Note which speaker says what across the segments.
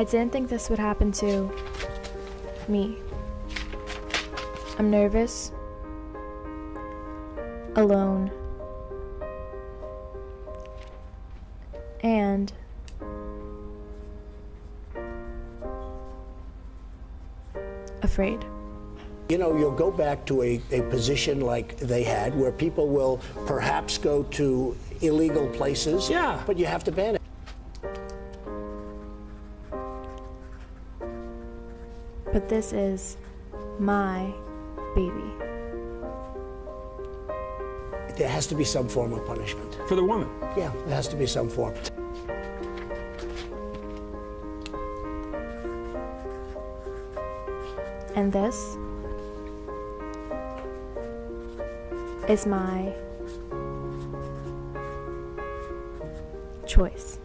Speaker 1: I didn't think this would happen to me. I'm nervous, alone, and afraid.
Speaker 2: You know, you'll go back to a position like they had where people will perhaps go to illegal places, but you have to ban it.
Speaker 1: But this is my baby.
Speaker 2: There has to be some form of punishment.
Speaker 3: For the woman?
Speaker 2: Yeah, there has to be some form.
Speaker 1: And this is my choice.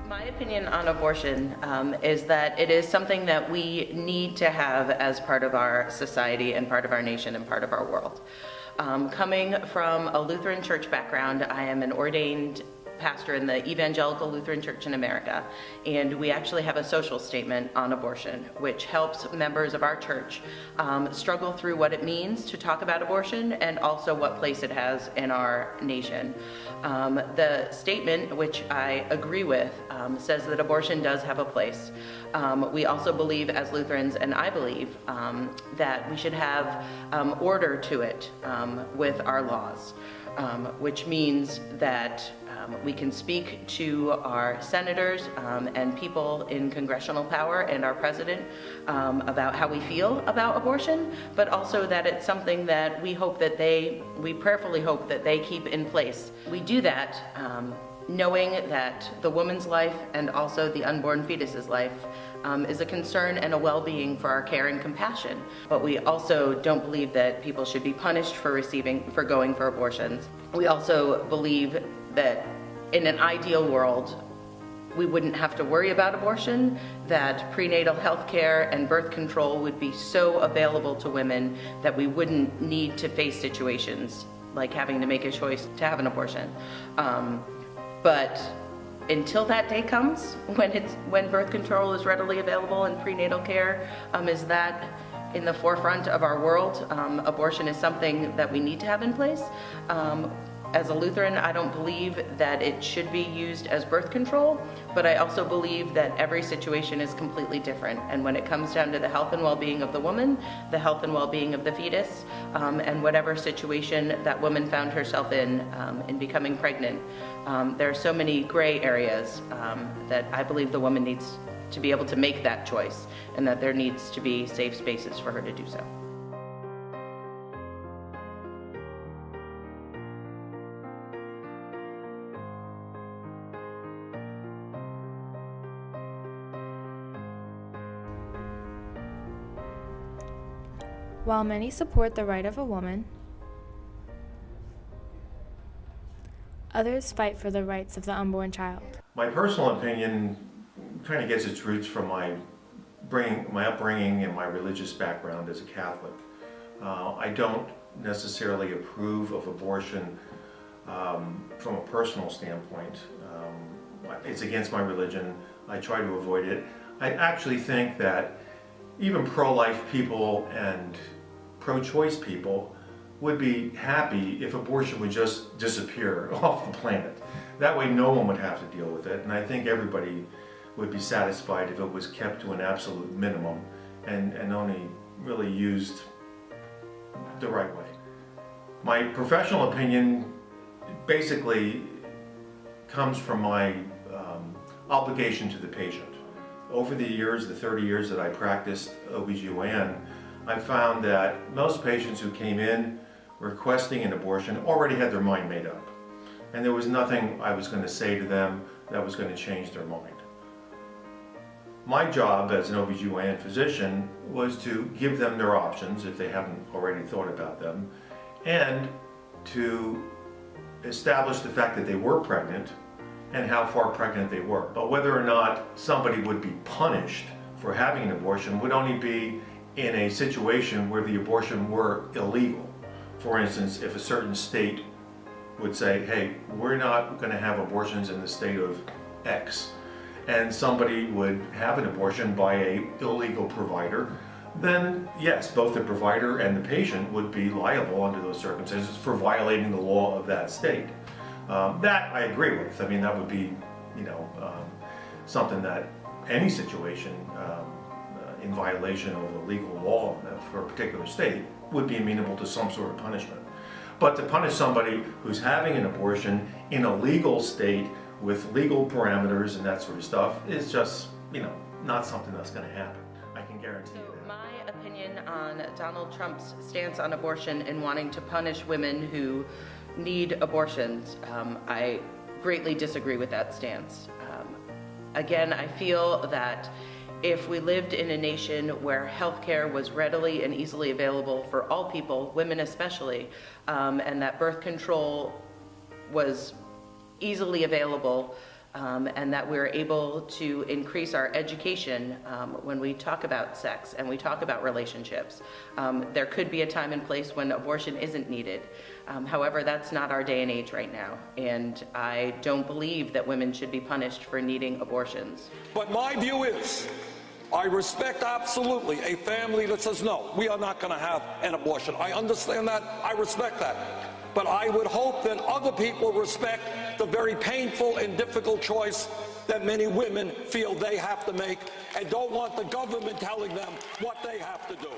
Speaker 4: My opinion on abortion is that it is something that we need to have as part of our society and part of our nation and part of our world. Coming from a Lutheran church background, I am an ordained pastor in the Evangelical Lutheran Church in America, and we actually have a social statement on abortion, which helps members of our church struggle through what it means to talk about abortion and also what place it has in our nation. The statement, which I agree with, says that abortion does have a place. We also believe as Lutherans, and I believe, that we should have order to it with our laws, which means that we can speak to our senators and people in congressional power and our president about how we feel about abortion, but also that it's something that we hope that we prayerfully hope that they keep in place. We do that knowing that the woman's life and also the unborn fetus's life is a concern and a well-being for our care and compassion. But we also don't believe that people should be punished for going for abortions. We also believe that in an ideal world, we wouldn't have to worry about abortion, that prenatal health care and birth control would be so available to women that we wouldn't need to face situations like having to make a choice to have an abortion. But until that day comes, when birth control is readily available and prenatal care is that in the forefront of our world, abortion is something that we need to have in place. As a Lutheran, I don't believe that it should be used as birth control, but I also believe that every situation is completely different. And when it comes down to the health and well-being of the woman, the health and well-being of the fetus, and whatever situation that woman found herself in becoming pregnant, there are so many gray areas that I believe the woman needs to be able to make that choice, and that there needs to be safe spaces for her to do so.
Speaker 1: While many support the right of a woman, others fight for the rights of the unborn child.
Speaker 5: My personal opinion kind of gets its roots from my upbringing and my religious background as a Catholic. I don't necessarily approve of abortion from a personal standpoint. It's against my religion. I try to avoid it. I actually think that even pro-life people and pro-choice people would be happy if abortion would just disappear off the planet. That way no one would have to deal with it, and I think everybody would be satisfied if it was kept to an absolute minimum and only really used the right way. My professional opinion basically comes from my obligation to the patient. Over the years, the 30 years that I practiced OBGYN, I found that most patients who came in requesting an abortion already had their mind made up. And there was nothing I was going to say to them that was going to change their mind. My job as an OBGYN physician was to give them their options if they haven't already thought about them, and to establish the fact that they were pregnant and how far pregnant they were. But whether or not somebody would be punished for having an abortion would only be in a situation where the abortion were illegal. For instance, if a certain state would say, hey, we're not going to have abortions in the state of X, and somebody would have an abortion by an illegal provider, then yes, both the provider and the patient would be liable under those circumstances for violating the law of that state. That I agree with. I mean, that would be, something that any situation in violation of the legal law for a particular state would be amenable to some sort of punishment. But to punish somebody who's having an abortion in a legal state with legal parameters and that sort of stuff is just, not something that's going to happen. I can guarantee you that.
Speaker 4: My opinion on Donald Trump's stance on abortion and wanting to punish women who need abortions, I greatly disagree with that stance. Again, I feel that if we lived in a nation where healthcare was readily and easily available for all people, women especially, and that birth control was easily available, and that we're able to increase our education when we talk about sex and we talk about relationships. There could be a time and place when abortion isn't needed. However, that's not our day and age right now, and I don't believe that women should be punished for needing abortions.
Speaker 3: But my view is, I respect absolutely a family that says, no, we are not going to have an abortion. I understand that. I respect that. But I would hope that other people respect the very painful and difficult choice that many women feel they have to make and don't want the government telling them what they have to do.